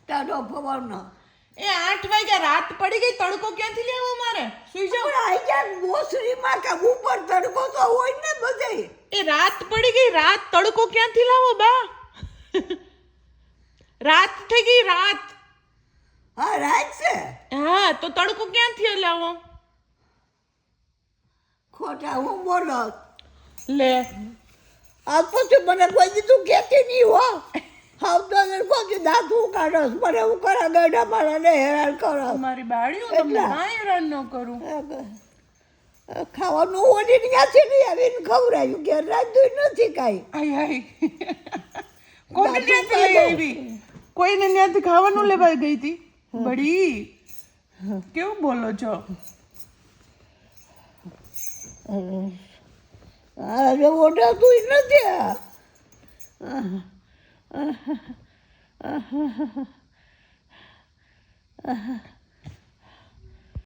તારો પવન એ 8 વાગ્યા રાત પડી ગઈ, તડકો ક્યાંથી લેવો મારે? સુઈ જાઓ. આઈ જા મોસરીમાં કે ઉપર તડકો તો હોય ને બધે. એ રાત પડી ગઈ, રાત તડકો ક્યાંથી લાવો બા? રાત થઈ ગઈ, રાત. હા રાત છે. હા તો તડકો ક્યાંથી લાવો? ખોટા હું બોલો. લે આ પછી મને કોઈ દીધું કહેતી નહીં હો. આવતો કોઈ દાંત ઉકાળો મને હું કરા ગઢા મારાને હેરાન કરો. મારી બાળી, હું તમને એટલા. કાંઈ હેરાન ન કરું. ખાવાનું ઓડી ત્યાંથી નહીં આવીને ખવડાવ્યું કે રાંધ્યું નથી કાંઈ. આય આય. કોઈને ત્યાંથી લઈ આવી? કોઈને ત્યાંથી ખાવાનું લેવા ગઈ હતી? બડી કેવું બોલો છો? અરે ઓઢાતું નથી.